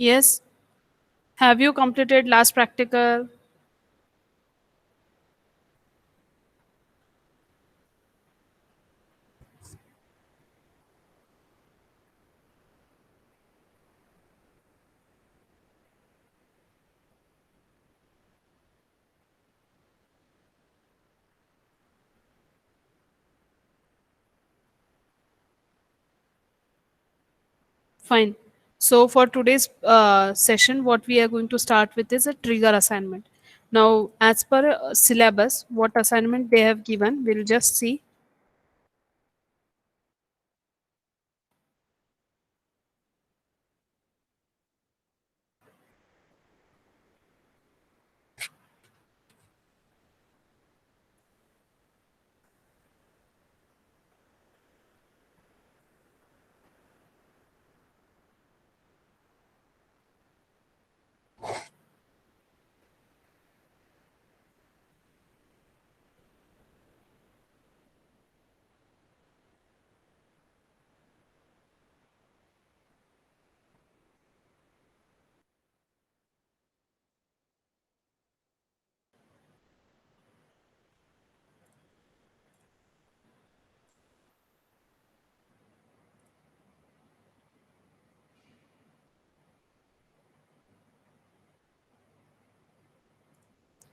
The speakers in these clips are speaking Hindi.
Yes. Have you completed last practical? Fine. So for today's session, what we are going to start with is a trigger assignment. Now, as per syllabus, what assignment they have given, we'll just see.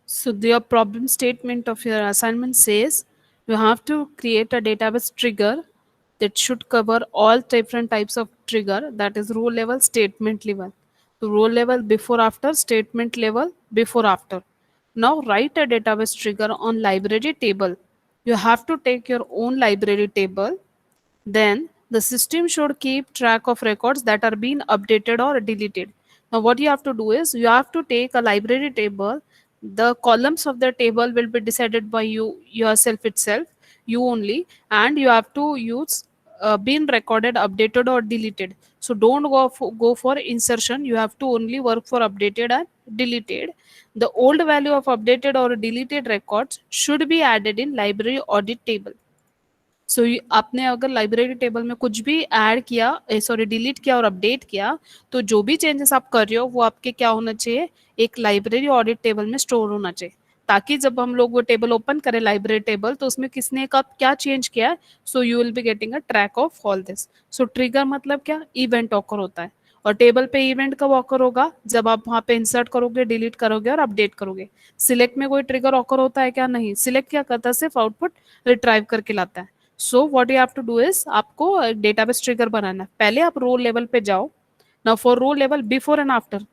So the problem statement of your assignment says you have to create a database trigger that should cover all different types of trigger, that is row level, statement level. So row level before after, statement level before after. Now write a database trigger on library table. You have to take your own library table, then the system should keep track of records that are being updated or deleted. Now, what you have to do is you have to take a library table. The columns of the table will be decided by you yourself itself, you only, and you have to use been recorded, updated, or deleted. So don't go for insertion. You have to only work for updated and deleted. The old value of updated or deleted records should be added in library audit table. सो आपने अगर लाइब्रेरी टेबल में कुछ भी ऐड किया, सॉरी डिलीट किया और अपडेट किया, तो जो भी चेंजेस आप कर रहे हो वो आपके क्या होना चाहिए, एक लाइब्रेरी ऑडिट टेबल में स्टोर होना चाहिए, ताकि जब हम लोग वो टेबल ओपन करें लाइब्रेरी टेबल, तो उसमें किसने कब क्या चेंज किया है, so you will be getting a track of all this. So trigger मतलब क्या, इवेंट ऑकर होता है. और टेबल पे इवेंट कब ऑकर होगा, जब आप वहां पे इंसर्ट करोगे, डिलीट करोगे और अपडेट करोगे. सिलेक्ट में कोई ट्रिगर ऑकर होता है क्या, नहीं. सिलेक्ट क्या करता है, सिर्फ आउटपुट रिट्राइव करके लाता है. So what you have to do is, आपको डेटाबेस ट्रिगर बनाना है. पहले आप रो लेवल पे जाओ. Now for row level before and after.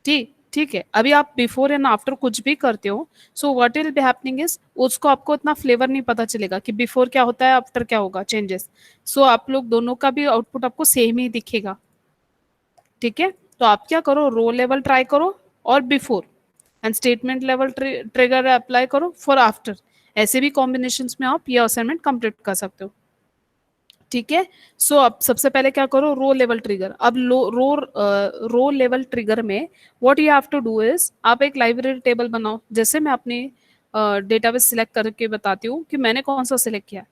ठीक ठीक है, अभी आप बिफोर एंड आफ्टर कुछ भी करते हो, so what will be happening is, उसको आपको इतना फ्लेवर नहीं पता चलेगा कि बिफोर क्या होता है, आफ्टर क्या होगा चेंजेस. सो आप लोग दोनों का भी आउटपुट आपको सेम ही दिखेगा. ठीक है, तो आप क्या करो, रो लेवल ट्राई करो और before, and statement level trigger apply करो फॉर आफ्टर. ऐसे भी कॉम्बिनेशन में आप ये असाइनमेंट कंप्लीट कर सकते हो. ठीक है. सो अब सबसे पहले क्या करो, रो लेवल ट्रिगर. अब रो लेवल ट्रिगर में what you have to do is, आप एक लाइब्रेरी टेबल बनाओ. जैसे मैं अपनी डेटाबेस सिलेक्ट करके बताती हूँ कि मैंने कौन सा सिलेक्ट किया.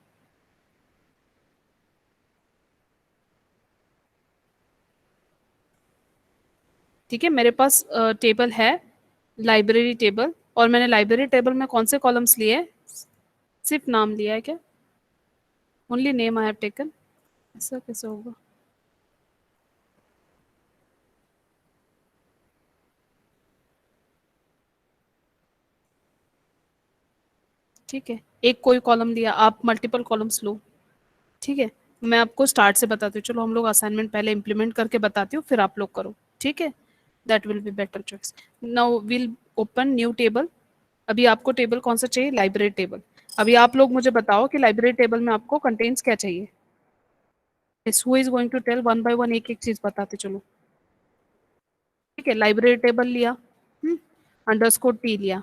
ठीक है, मेरे पास टेबल है, लाइब्रेरी टेबल, और मैंने लाइब्रेरी टेबल में कौन से कॉलम्स लिए, सिर्फ नाम लिया है क्या, only name I have taken. ऐसा कैसे होगा. ठीक है, एक कोई कॉलम लिया, आप मल्टीपल कॉलम्स लो. ठीक है, मैं आपको स्टार्ट से बताती हूँ. चलो हम लोग असाइनमेंट पहले इम्प्लीमेंट करके बताती हूँ, फिर आप लोग करो. ठीक है, that will be better choice. Now will open new table. अभी आपको टेबल कौन सा चाहिए, लाइब्रेरी टेबल. अभी आप लोग मुझे बताओ कि लाइब्रेरी टेबल में आपको कंटेंट्स क्या चाहिए. Who is going to tell, one by one एक एक चीज बताते चलो. ठीक है, लाइब्रेरी टेबल लिया, अंडरस्कोर टी लिया.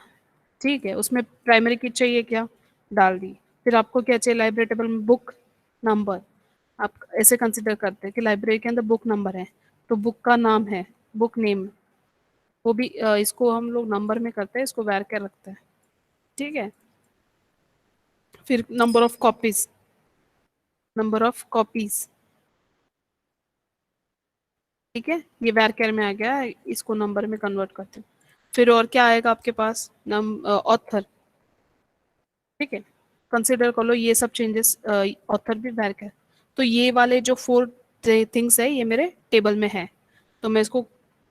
ठीक है, उसमें प्राइमरी की चाहिए क्या, डाल दी. फिर आपको क्या चाहिए लाइब्रेरी टेबल में, बुक नंबर. आप ऐसे कंसिडर करते हैं कि लाइब्रेरी के अंदर बुक नंबर है, तो बुक का नाम है, बुक नेम. वो भी इसको हम लोग नंबर में करते हैं, इसको वैर कर रखते हैं. ठीक है. फिर number of copies, number of copies. ठीक है, ये varchar में आ गया है, इसको नंबर में कन्वर्ट करते हैं। फिर और क्या आएगा आपके पास, नम ऑथर। ठीक है, कंसिडर कर लो ये सब चेंजेस, ऑथर भी varchar। तो ये वाले जो 4 थिंग्स है ये मेरे टेबल में है, तो मैं इसको,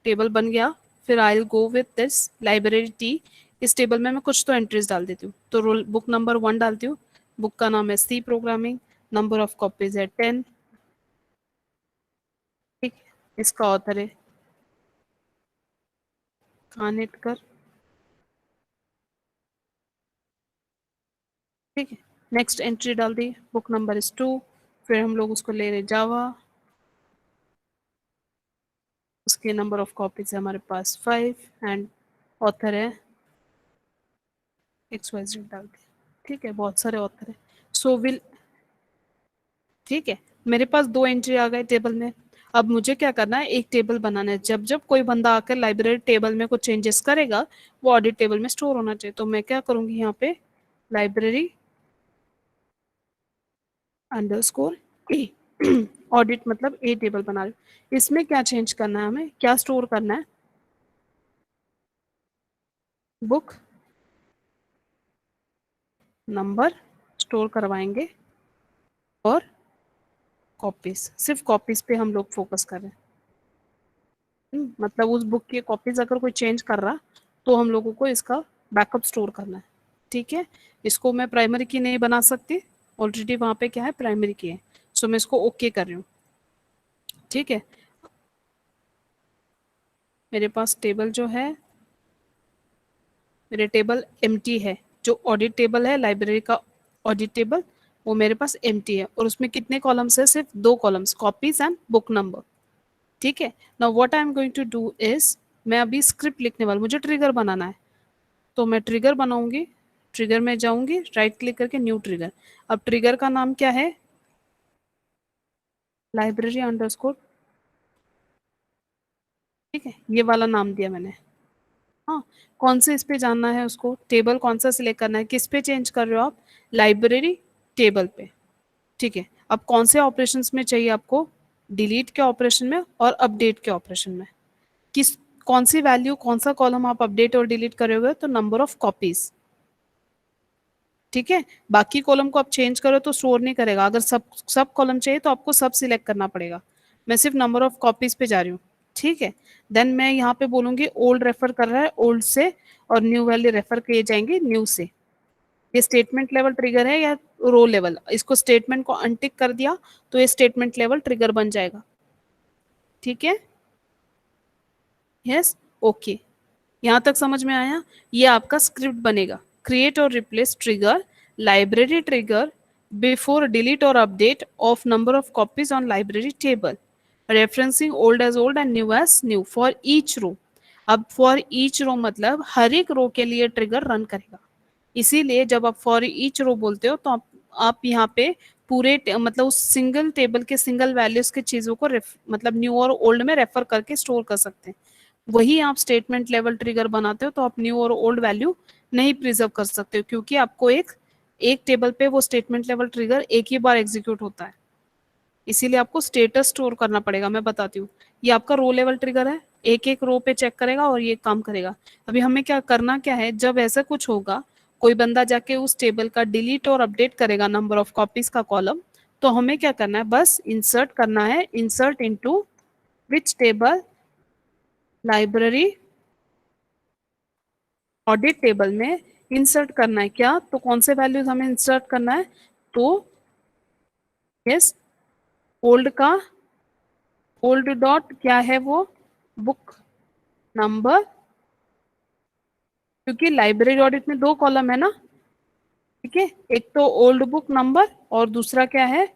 टेबल बन गया। फिर I will go with this library T. इस टेबल में मैं कुछ तो एंट्रीज डाल देती हूँ, तो रोल बुक नंबर 1 डालती हूँ। बुक का नाम है C programming, number of copies है 10। ठीक, इसका ऑथर है कानेटकर। ठीक है, नेक्स्ट एंट्री डाल दी, बुक नंबर इज 2। फिर हम लोग उसको ले रहे जावा, उसके नंबर ऑफ कॉपीज है हमारे पास 5, एंड ऑथर है एक्स वाई जेड डाल दिया। ठीक है, बहुत सारे ऑथर है। सो विल, ठीक है, मेरे पास 2 एंट्री आ गए टेबल में। अब मुझे क्या करना है, एक टेबल बनाना है, जब जब कोई बंदा आकर लाइब्रेरी टेबल में कुछ चेंजेस करेगा, वो ऑडिट टेबल में स्टोर होना चाहिए। तो मैं क्या करूंगी यहाँ पे, लाइब्रेरी अंडरस्कोर ए, ऑडिट मतलब ए टेबल बना रही हूँ। इसमें क्या चेंज करना है, हमें क्या स्टोर करना है, बुक नंबर स्टोर करवाएंगे, और कॉपीज, सिर्फ कॉपीज पे हम लोग फोकस कर रहे हैं। मतलब उस बुक की कॉपीज अगर कोई चेंज कर रहा, तो हम लोगों को इसका बैकअप स्टोर करना है। ठीक है, इसको मैं प्राइमरी की नहीं बना सकती, ऑलरेडी वहां पे क्या है, प्राइमरी की है। सो मैं इसको ओके कर रही हूँ। ठीक है, मेरे पास टेबल जो है, मेरे टेबल एम्प्टी है। जो ऑडिट टेबल है लाइब्रेरी का, ऑडिट टेबल, वो मेरे पास एम्प्टी है, और उसमें कितने कॉलम्स है, सिर्फ 2 columns, copies and book number. ठीक है, now what I am going to do is, मैं अभी स्क्रिप्ट लिखने वाला, मुझे ट्रिगर बनाना है, तो मैं ट्रिगर बनाऊंगी। ट्रिगर में जाऊंगी, राइट क्लिक करके न्यू ट्रिगर। अब ट्रिगर का नाम क्या है, लाइब्रेरी अंडरस्कोर। ठीक है, ये वाला नाम दिया मैंने। हाँ, कौन से इस पे जानना है उसको, टेबल कौन सा सिलेक्ट करना है, किस पे चेंज कर रहे हो आप, लाइब्रेरी टेबल पे। ठीक है, अब कौन से ऑपरेशंस में चाहिए आपको, डिलीट के ऑपरेशन में और अपडेट के ऑपरेशन में। किस, कौन सी वैल्यू, कौन सा कॉलम आप अपडेट और डिलीट करोगे, तो नंबर ऑफ कॉपीज। ठीक है, बाकी कॉलम को आप चेंज करो तो स्टोर नहीं करेगा, अगर सब सब कॉलम चाहिए तो आपको सब सिलेक्ट करना पड़ेगा। मैं सिर्फ नंबर ऑफ कॉपीज पे जा रही हूँ। ठीक है, देन मैं यहाँ पे बोलूंगी ओल्ड रेफर कर रहा है ओल्ड से, और न्यू वैल्यू रेफर किए जाएंगे न्यू से। ये स्टेटमेंट लेवल ट्रिगर है या रो लेवल, इसको स्टेटमेंट को अनटिक कर दिया तो ये स्टेटमेंट लेवल ट्रिगर बन जाएगा। ठीक है, यस, ओके, यहाँ तक समझ में आया। ये आपका स्क्रिप्ट बनेगा, क्रिएट और replace trigger, library trigger before delete और update of number of copies on library table, referencing old as old and new as new for each row. अब फॉर ईच रो मतलब हर एक रो के लिए ट्रिगर रन करेगा। इसीलिए जब आप फॉर ईच रो बोलते हो तो आप यहाँ पे पूरे मतलब उस सिंगल टेबल के सिंगल वैल्यूज की चीजों को मतलब न्यू और ओल्ड में रेफर करके स्टोर कर सकते हैं। वही आप स्टेटमेंट लेवल ट्रिगर बनाते हो तो आप न्यू और ओल्ड वैल्यू नहीं प्रिजर्व कर सकते हो, क्योंकि आपको एक एक टेबल पे वो स्टेटमेंट लेवल ट्रिगर एक ही बार एग्जीक्यूट होता है। इसीलिए आपको स्टेटस स्टोर करना पड़ेगा। मैं बताती हूँ, ये आपका रो लेवल ट्रिगर है, एक एक रो पे चेक करेगा और ये काम करेगा। अभी हमें क्या करना, क्या है, जब ऐसा कुछ होगा, कोई बंदा जाके उस टेबल का डिलीट और अपडेट करेगा नंबर ऑफ कॉपीज का कॉलम, तो हमें क्या करना है, बस इंसर्ट करना है, इंसर्ट इनटू विच टेबल, लाइब्रेरी ऑडिट टेबल में इंसर्ट करना है। क्या, तो कौन से वैल्यूज हमें इंसर्ट करना है, तो यस, ओल्ड का, ओल्ड डॉट क्या है वो, बुक नंबर, क्योंकि लाइब्रेरी ऑडिट में 2 कॉलम है ना। ठीक है, एक तो ओल्ड बुक नंबर और दूसरा क्या है,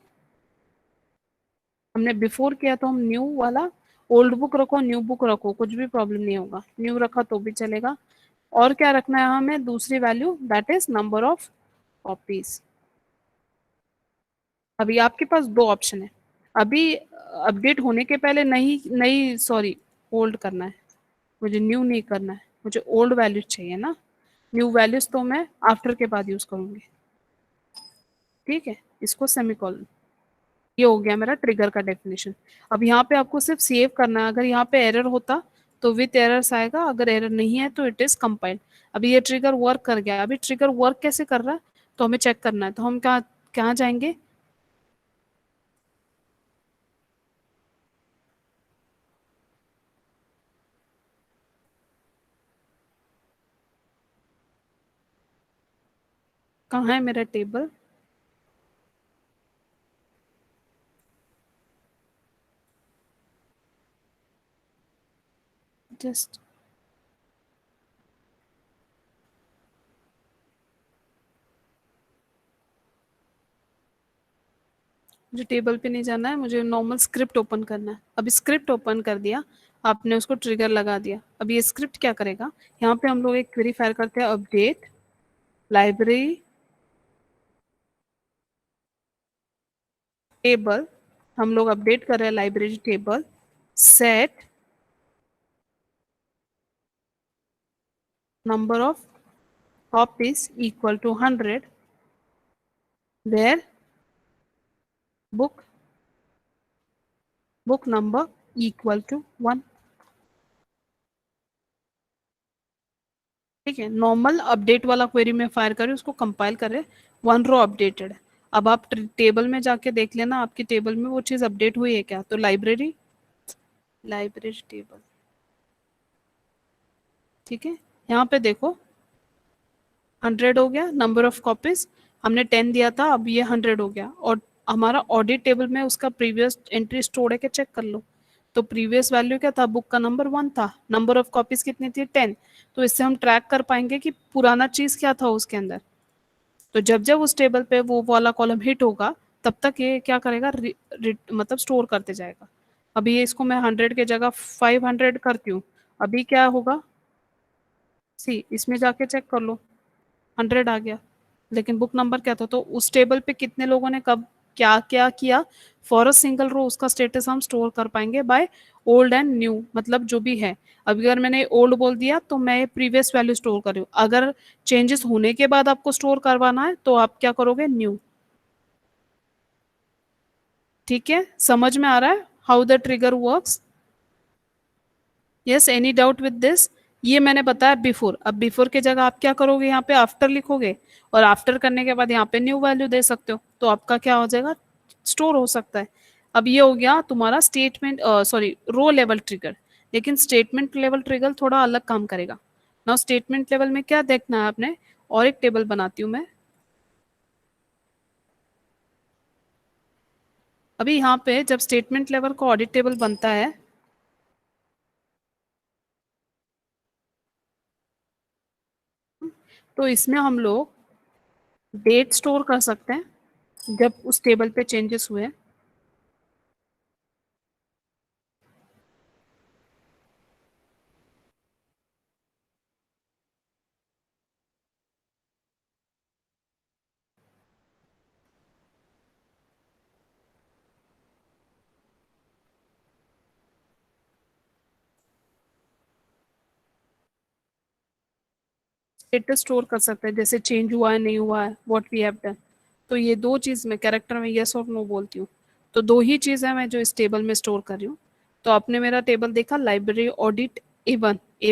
हमने बिफोर किया तो हम न्यू वाला, ओल्ड बुक रखो न्यू बुक रखो कुछ भी प्रॉब्लम नहीं होगा, न्यू रखा तो भी चलेगा। और क्या रखना है हमें, दूसरी value, that is number of copies. अभी आपके पास 2 ऑप्शन है। अभी अपडेट होने के पहले नहीं नहीं सॉरी, ओल्ड करना है, मुझे न्यू नहीं करना है, मुझे ओल्ड वैल्यूज चाहिए ना। न्यू वैल्यूज तो मैं आफ्टर के बाद यूज करूंगी। ठीक है, इसको सेमीकोलन, ये हो गया मेरा ट्रिगर का डेफिनेशन। अब यहाँ पे आपको सिर्फ सेव करना है, अगर यहाँ पे एरर होता तो विथ एरर्स आएगा, अगर एरर नहीं है तो इट इज कंपाइल्ड। अभी ये ट्रिगर वर्क कर गया। अभी ट्रिगर वर्क कैसे कर रहा है तो हमें चेक करना है, तो हम कहाँ कहाँ जाएंगे? कहाँ है मेरा टेबल? जस्ट मुझे टेबल पे नहीं जाना है, मुझे नॉर्मल स्क्रिप्ट ओपन करना है। अभी स्क्रिप्ट ओपन कर दिया, आपने उसको ट्रिगर लगा दिया। अब ये स्क्रिप्ट क्या करेगा, यहाँ पे हम लोग एक क्वेरी फायर करते हैं, अपडेट लाइब्रेरी टेबल। हम लोग अपडेट कर रहे हैं library table. Set number of copies equal to 100, where book book number equal to 1। ठीक है, नॉर्मल अपडेट वाला क्वेरी में फायर करें, उसको कंपाइल करें, 1 रो अपडेटेड है। अब आप टेबल में जाके देख लेना आपकी टेबल में वो चीज़ अपडेट हुई है क्या। तो लाइब्रेरी लाइब्रेरी टेबल, ठीक है, यहाँ पे देखो 100 हो गया नंबर ऑफ कॉपीज। हमने 10 दिया था, अब ये 100 हो गया। और हमारा ऑडिट टेबल में उसका प्रीवियस एंट्री स्टोर है क्या, चेक कर लो। तो प्रीवियस वैल्यू क्या था, बुक का नंबर 1 था, नंबर ऑफ कॉपीज कितनी थी, 10। तो इससे हम ट्रैक कर पाएंगे कि पुराना चीज क्या था उसके अंदर। तो जब जब उस टेबल पे वो वाला कॉलम हिट होगा, तब तक ये क्या करेगा, मतलब स्टोर करते जाएगा। अभी ये इसको मैं 100 के जगह 500 करती हूँ, अभी क्या होगा, सी इसमें जाके चेक कर लो, 100 आ गया। लेकिन बुक नंबर क्या था, तो उस टेबल पे कितने लोगों ने कब क्या क्या किया, फॉर अ सिंगल रो उसका स्टेटस हम स्टोर कर पाएंगे बाय ओल्ड एंड न्यू, मतलब जो भी है। अब अगर मैंने ओल्ड बोल दिया तो मैं प्रीवियस वैल्यू स्टोर कर रही हूँ, अगर चेंजेस होने के बाद आपको स्टोर करवाना है तो आप क्या करोगे, न्यू। ठीक है, समझ में आ रहा है how the trigger works? Yes, any doubt with this? ये मैंने बताया बिफोर। अब बिफोर की जगह आप क्या करोगे, यहाँ पे आफ्टर लिखोगे, और आफ्टर करने के बाद यहाँ पे न्यू वैल्यू दे सकते हो, तो आपका क्या हो जाएगा, स्टोर हो सकता है। अब ये हो गया तुम्हारा स्टेटमेंट, सॉरी, रो लेवल ट्रिगर। लेकिन स्टेटमेंट लेवल ट्रिगर थोड़ा अलग काम करेगा ना। स्टेटमेंट लेवल में क्या देखना है आपने, और एक टेबल बनाती हूँ मैं। अभी यहाँ पे जब स्टेटमेंट लेवल का ऑडिट टेबल बनता है, तो इसमें हम लोग डेट स्टोर कर सकते हैं जब उस टेबल पे चेंजेस हुए। स्टेटस स्टोर कर सकते हैं, जैसे चेंज हुआ है नहीं हुआ है, व्हाट वी हैव डन। तो ये दो चीज़ मैं कैरेक्टर में यस और नो बोलती हूँ। तो दो ही चीज़ है मैं जो इस टेबल में स्टोर कर रही हूँ। तो आपने मेरा टेबल देखा, लाइब्रेरी ऑडिट ए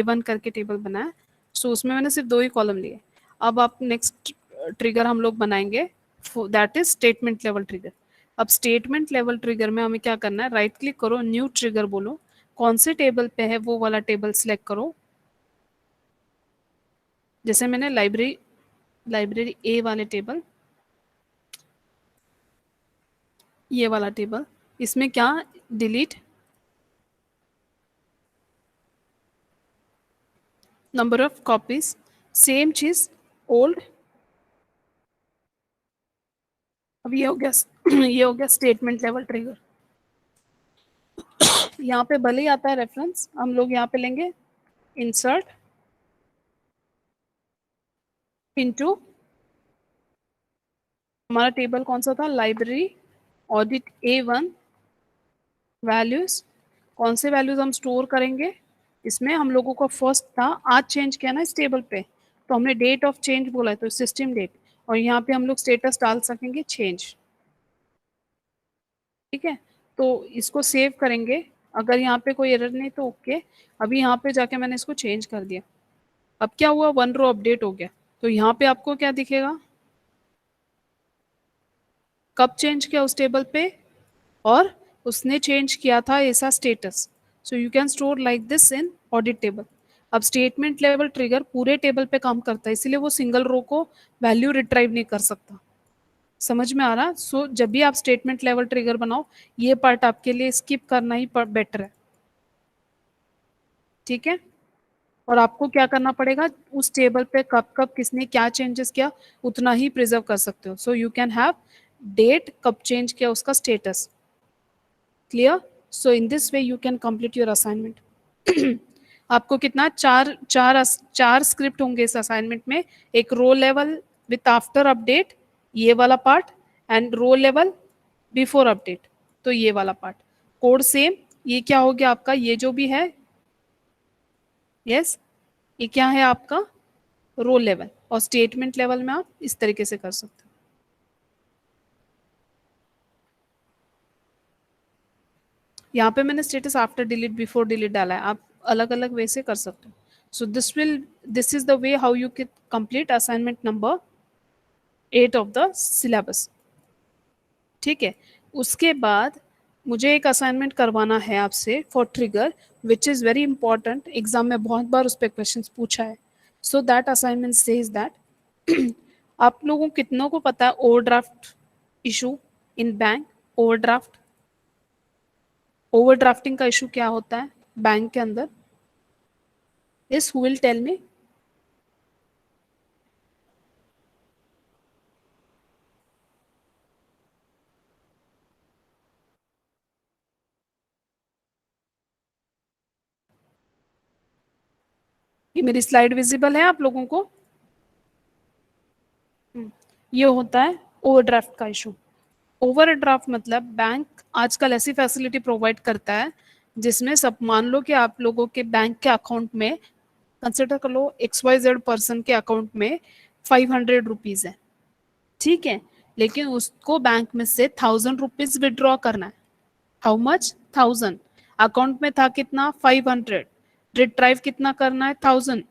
वन करके टेबल बनाया। सो उसमें मैंने सिर्फ दो ही कॉलम लिए। अब आप नेक्स्ट ट्रिगर हम लोग बनाएंगे, that is statement level trigger. अब स्टेटमेंट लेवल ट्रिगर में हमें क्या करना है, राइट क्लिक करो, न्यू ट्रिगर बोलो, कौन से टेबल पे है वो वाला टेबल सिलेक्ट करो। जैसे मैंने लाइब्रेरी लाइब्रेरी ए वाले टेबल, ये वाला टेबल, इसमें क्या, delete number of copies, same चीज, ओल्ड। अब ये हो गया ये हो गया स्टेटमेंट लेवल ट्रिगर। यहाँ पे भले ही आता है रेफरेंस, हम लोग यहाँ पे लेंगे इंसर्ट इनटू, हमारा टेबल कौन सा था, लाइब्रेरी ऑडिट ए 1 वैल्यूज। कौन से वैल्यूज हम स्टोर करेंगे, इसमें हम लोगों को फर्स्ट था, आज चेंज किया ना इस टेबल पे, तो हमने डेट ऑफ चेंज बोला है, तो सिस्टम डेट। और यहाँ पे हम लोग स्टेटस डाल सकेंगे चेंज। ठीक है, तो इसको सेव करेंगे। अगर यहाँ पे कोई एरर नहीं तो ओके। अभी यहाँ पे जाके मैंने इसको चेंज कर दिया। अब क्या हुआ, 1 रो अपडेट हो गया। तो यहाँ पे आपको क्या दिखेगा, कब चेंज किया उस टेबल पे, और उसने चेंज किया था ऐसा status. So you can store like this in audit table. अब स्टेटमेंट लेवल ट्रिगर पूरे टेबल पे काम करता है, इसलिए वो सिंगल रो को वैल्यू रिट्राइव नहीं कर सकता। समझ में आ रहा? सो जब भी आप स्टेटमेंट लेवल ट्रिगर बनाओ, ये पार्ट आपके लिए स्किप करना ही बेटर है। ठीक है, और आपको क्या करना पड़ेगा, उस टेबल पे कब कब किसने क्या चेंजेस किया उतना ही प्रिजर्व कर सकते हो। So you can have date, कब चेंज किया उसका status. Clear? So in this way you can complete your assignment. आपको कितना, चार स्क्रिप्ट होंगे इस असाइनमेंट में। एक row level with after update, ये वाला part, and row level before update, तो ये वाला पार्ट। Code same. ये क्या हो गया आपका, ये जो भी है, यस, ये क्या है आपका रो लेवल, और स्टेटमेंट लेवल में आप इस तरीके से कर सकते हो। यहाँ पे मैंने status after delete before delete डाला है, आप अलग अलग वे से कर सकते हो। सो this is the way how you can complete assignment number 8 of the syllabus. ठीक है, उसके बाद मुझे एक असाइनमेंट करवाना है आपसे for trigger, which is very important. Exam में बहुत बार उस पर क्वेश्चन पूछा है। So that assignment says that आप लोगों कितनों को पता है overdraft issue in bank? Overdraft, overdrafting का इशू क्या होता है बैंक के अंदर? इस हु विल टेल मी? ये मेरी स्लाइड विजिबल है आप लोगों को? ये होता है ओवरड्राफ्ट का इशू। ओवरड्राफ्ट मतलब बैंक आजकल ऐसी फैसिलिटी प्रोवाइड करता है जिसमें सब, मान लो कि आप लोगों के बैंक के अकाउंट में, कंसिडर कर लो XYZ पर्सन के अकाउंट में 500 रुपीज है। ठीक है, लेकिन उसको बैंक में से 1000 रुपीज विड्रॉ करना है। How much? 1000। अकाउंट में था कितना? 500। रिट्राइव कितना करना है? 1000।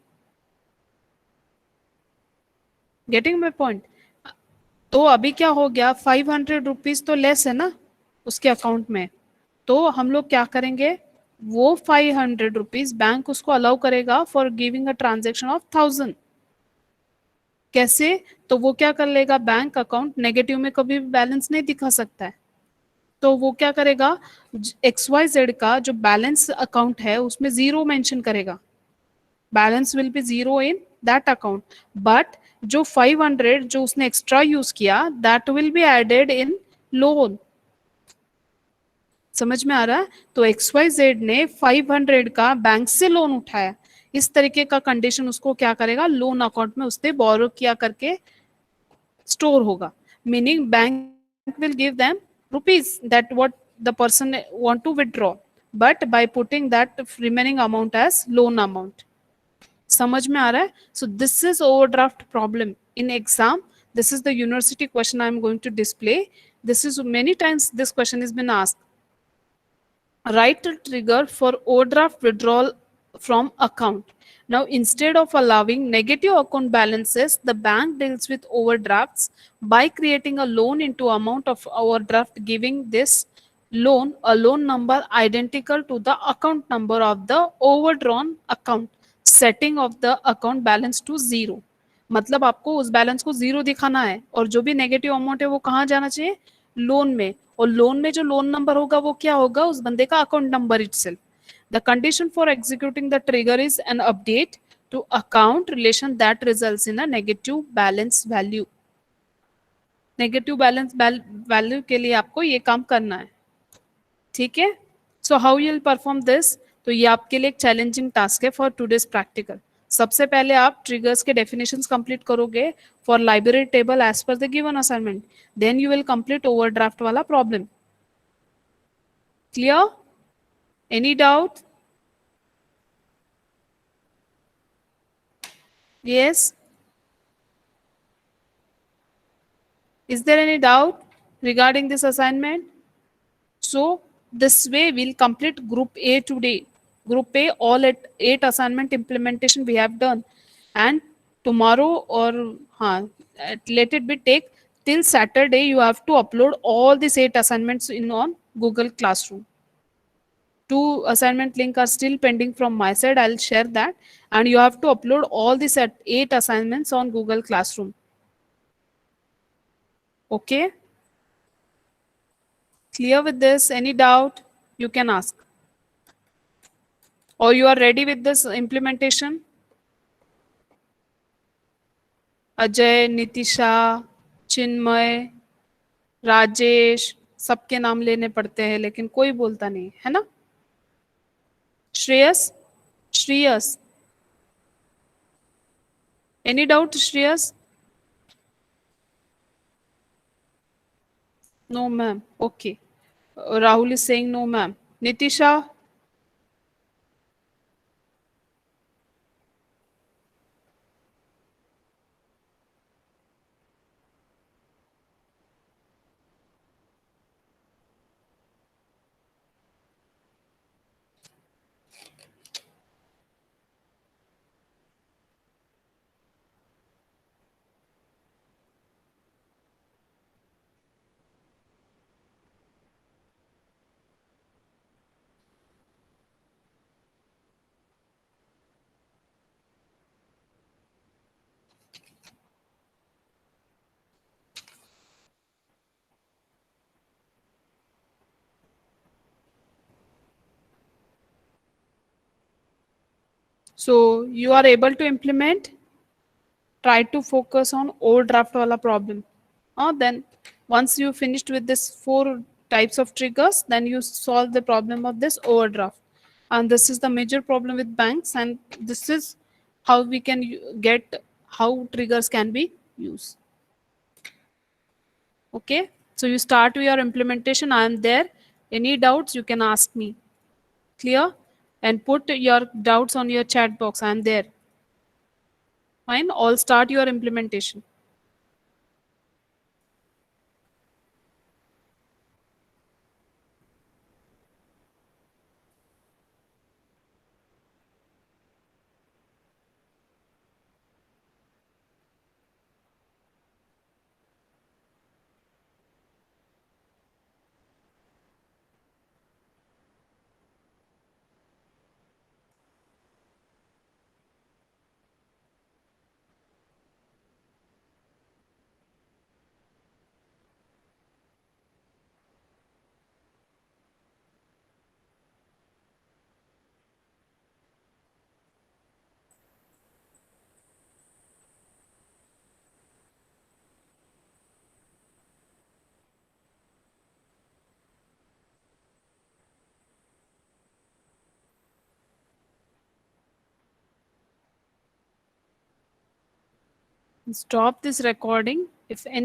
Getting my point? तो अभी क्या हो गया, 500 रुपीज तो लेस है ना उसके अकाउंट में। तो हम लोग क्या करेंगे, वो 500 रुपीज बैंक उसको अलाउ करेगा for giving a transaction of 1000। कैसे? तो वो क्या कर लेगा, बैंक अकाउंट नेगेटिव में कभी भी बैलेंस नहीं दिखा सकता है। तो वो क्या करेगा, XYZ का जो बैलेंस अकाउंट है उसमें जीरो मेंशन करेगा। Balance will be zero in that account, but जो 500 जो उसने एक्स्ट्रा यूज किया that will be added in loan. समझ में आ रहा है? तो XYZ ने 500 का बैंक से लोन उठाया, इस तरीके का कंडीशन उसको क्या करेगा, लोन अकाउंट में उसने बोरो किया करके स्टोर होगा। Meaning bank will give them rupees that what the person want to withdraw, but by putting that remaining amount as loan amount. समझ में आ रहा है? So this is overdraft problem in exam. This is the university question I am going to display. This is many times this question is been asked. Write a trigger for overdraft withdrawal from account. Now, instead of allowing negative account balances, the bank deals with overdrafts by creating a loan into amount of overdraft, giving this loan a loan number identical to the account number of the overdrawn account, setting of the account balance to zero. मतलब आपको उस बैलेंस को जीरो दिखाना है, और जो भी नेगेटिव अमाउंट है वो कहाँ जाना चाहिए, लोन में। और लोन में जो लोन नंबर होगा वो क्या होगा, उस बंदे का account number itself. The condition for executing the trigger is an update to account relation that results in a negative balance value. Negative balance value के लिए आपको ये काम करना है। ठीक है, so how you will perform this? तो ये आपके लिए एक चैलेंजिंग टास्क है फॉर टूडेज प्रैक्टिकल। सबसे पहले आप ट्रिगर्स के डेफिनेशंस कंप्लीट करोगे for library table as per the given assignment, then you will complete overdraft वाला problem. Clear? Any doubt? Yes, is there any doubt regarding this assignment? So this way we'll complete group A today. Group A, all at 8 assignment implementation we have done, and tomorrow or let it be take till Saturday. You have to upload all these 8 assignments in on Google Classroom. Two assignment link are still pending from my side. I'll share that, and you have to upload all these at 8 assignments on Google Classroom. Okay, clear with this? Any doubt? You can ask. Or you are ready with this implementation? Ajay, Nitisha, Chinmay, Rajesh, सबके नाम लेने पड़ते हैं लेकिन कोई बोलता नहीं है ना. Shreyas, Shreyas, any doubt Shreyas? No ma'am. Okay. Rahul is saying no ma'am. Nitisha? So you are able to implement. Try to focus on overdraft wala problem. Then once you finished with this 4 types of triggers, then you solve the problem of this overdraft. And this is the major problem with banks, and this is how we can get how triggers can be used. Okay, so you start your implementation. I am there. Any doubts you can ask me. Clear? And put your doubts on your chat box. I am there. Fine. All start your implementation. Stop this recording. If any